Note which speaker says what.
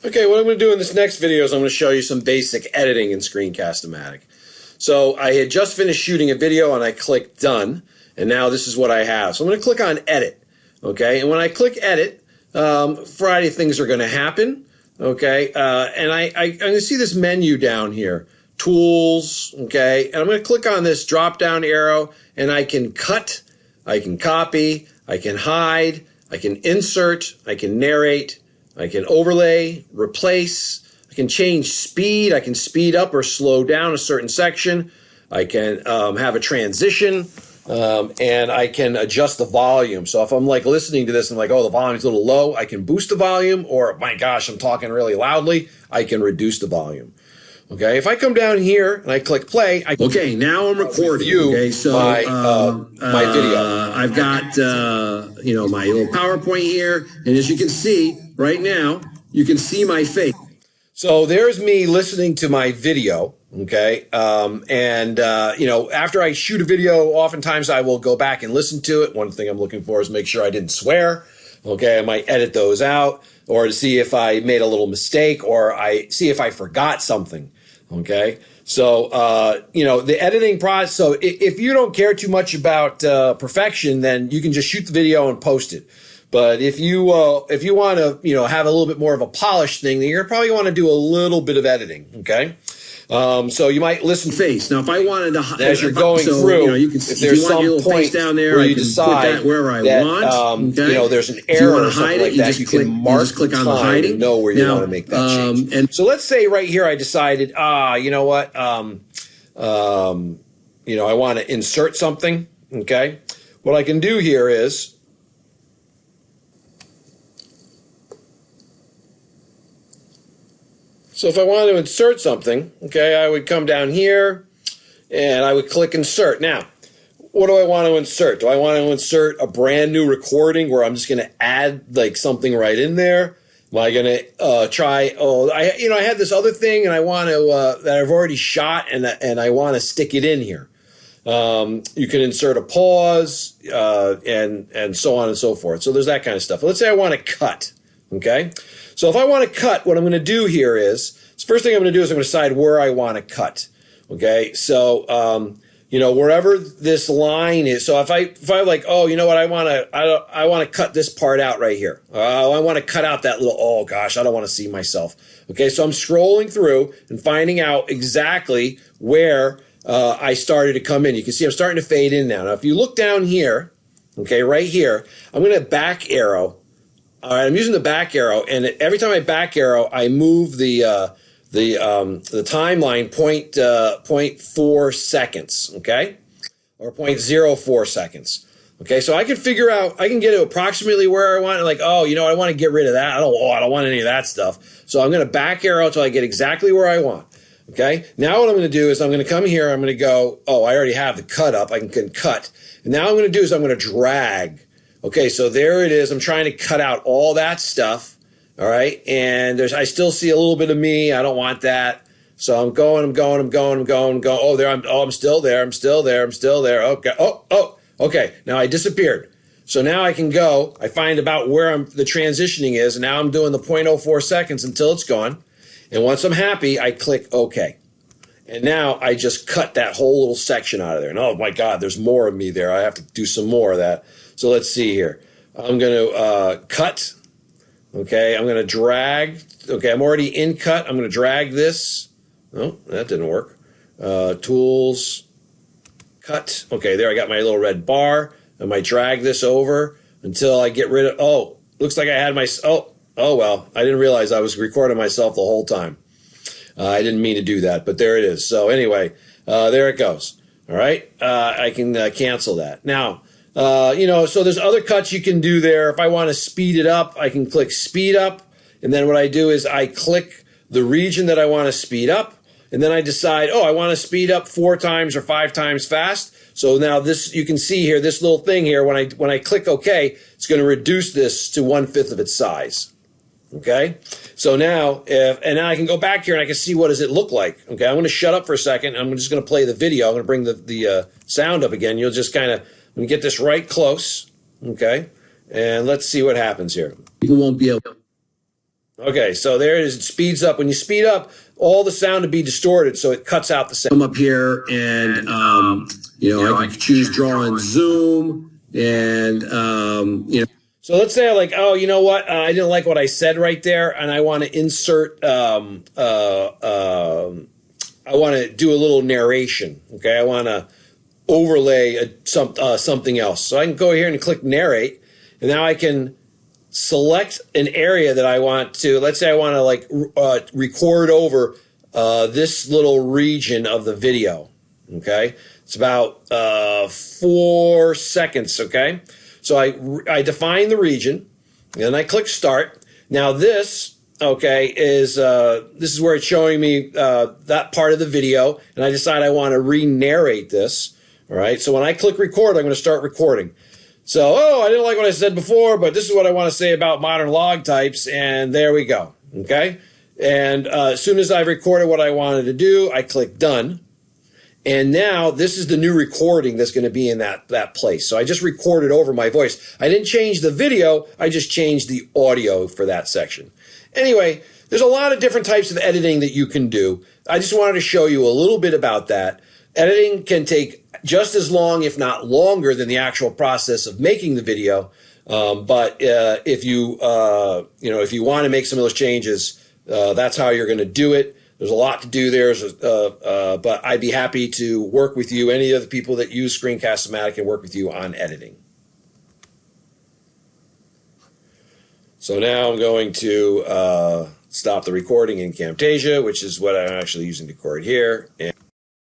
Speaker 1: Okay, what I'm going to do in this next video is I'm going to show you some basic editing in ScreenCastomatic. So I had just finished shooting a video and I clicked done, and now this is what I have. So I'm going to click on edit, okay? And when I click edit, a variety of things are going to happen, okay? And I'm going to see this menu down here, tools, okay? And I'm going to click on this drop down arrow and I can cut, I can copy, I can hide, I can insert, I can narrate, I can overlay, replace, I can change speed, I can speed up or slow down a certain section, I can have a transition, and I can adjust the volume. So if I'm like listening to this and like, oh, the volume's a little low, I can boost the volume, or my gosh, I'm talking really loudly, I can reduce the volume. Okay, if I come down here and I click play,
Speaker 2: okay, now I'm recording.
Speaker 1: Okay, so my video.
Speaker 2: I've got my little PowerPoint here, and as you can see right now, you can see my face.
Speaker 1: So there's me listening to my video. Okay, after I shoot a video, oftentimes I will go back and listen to it. One thing I'm looking for is make sure I didn't swear. Okay, I might edit those out, or to see if I made a little mistake, or I see if I forgot something. Okay, so the editing process. So if you don't care too much about perfection, then you can just shoot the video and post it. But if you want to have a little bit more of a polished thing, then you're probably want to do a little bit of editing. Okay. So you might listen
Speaker 2: face. Now, if I wanted to,
Speaker 1: as you're going through,
Speaker 2: you can,
Speaker 1: if there's some point
Speaker 2: down there,
Speaker 1: where you decide
Speaker 2: put that where I
Speaker 1: that,
Speaker 2: want, okay?
Speaker 1: There's an error or something like that, you can mark the time and know where you want to make that change. And so let's say right here I decided, you know what, I want to insert something, okay? What I can do here is, so if I wanted to insert something, okay, I would come down here and I would click insert. Now, what do I want to insert? Do I want to insert a brand new recording where I'm just going to add like something right in there? Am I going to try? Oh, I had this other thing and I want to that I've already shot and I want to stick it in here. You can insert a pause and so on and so forth. So there's that kind of stuff. Let's say I want to cut. Okay. So if I want to cut, what I'm going to do here is, the first thing I'm going to do is I'm going to decide where I want to cut. Okay, so wherever this line is. So if I'm like, oh, you know what, I want to cut this part out right here. I want to cut out that little. Oh gosh, I don't want to see myself. Okay, so I'm scrolling through and finding out exactly where I started to come in. You can see I'm starting to fade in now. Now, if you look down here, okay, right here, I'm going to back arrow. All right, I'm using the back arrow, and every time I back arrow, I move the timeline 0.4 seconds, okay, or 0.04 seconds, okay. So I can figure out, I can get to approximately where I want. Like, oh, I want to get rid of that. I don't want any of that stuff. So I'm going to back arrow until I get exactly where I want. Okay. Now what I'm going to do is I'm going to come here. I'm going to go. Oh, I already have the cut up. I can cut. And now I'm going to do is I'm going to drag. Okay, so there it is. I'm trying to cut out all that stuff, all right? And I still see a little bit of me. I don't want that. So I'm going. Oh, I'm still there. Okay. Okay. Now I disappeared. So now I can go. I find about where the transitioning is, and now I'm doing the 0.04 seconds until it's gone. And once I'm happy, I click OK. And now I just cut that whole little section out of there. And oh my God, there's more of me there. I have to do some more of that. So let's see here. I'm going to cut. Okay, I'm going to drag. Okay, I'm already in cut. I'm going to drag this. Oh, that didn't work. Tools, cut. Okay, there I got my little red bar. I might drag this over until I get rid of. Oh, looks like I had my. Oh well, I didn't realize I was recording myself the whole time. I didn't mean to do that, but there it is. So anyway, there it goes. All right, I can cancel that now. So there's other cuts you can do there. If I want to speed it up, I can click speed up. And then what I do is I click the region that I want to speed up. And then I decide, oh, I want to speed up 4 times or 5 times fast. So now this, you can see here, this little thing here, when I click OK, it's going to reduce this to 1/5 of its size. Okay. So now, now I can go back here and I can see what does it look like. Okay. I'm going to shut up for a second. I'm just going to play the video. I'm going to bring the sound up again. You'll just kind of, I'm going to get this right close, okay? And let's see what happens here.
Speaker 2: People won't be able
Speaker 1: Okay, so there it is. It speeds up. When you speed up, all the sound to be distorted, so it cuts out the sound.
Speaker 2: Come up here and, I can choose draw and zoom and,
Speaker 1: So let's say like, oh, you know what? I didn't like what I said right there, and I want to insert, I want to do a little narration. Okay, I want to overlay something else. So I can go here and click narrate, and now I can select an area that I want to. Let's say I want to like record over this little region of the video. Okay, it's about 4 seconds. Okay. So I define the region, and then I click start. Now this, okay, is this is where it's showing me that part of the video, and I decide I want to re-narrate this. All right, so when I click record, I'm going to start recording. So, I didn't like what I said before, but this is what I want to say about modern log types, and there we go. Okay, and as soon as I've recorded what I wanted to do, I click done. And now this is the new recording that's going to be in that place. So I just recorded over my voice. I didn't change the video. I just changed the audio for that section. Anyway, there's a lot of different types of editing that you can do. I just wanted to show you a little bit about that. Editing can take just as long, if not longer, than the actual process of making the video. But if you want to make some of those changes, that's how you're going to do it. There's a lot to do there, but I'd be happy to work with you, any of the people that use ScreenCastomatic, and work with you on editing. So now I'm going to stop the recording in Camtasia, which is what I'm actually using to record here.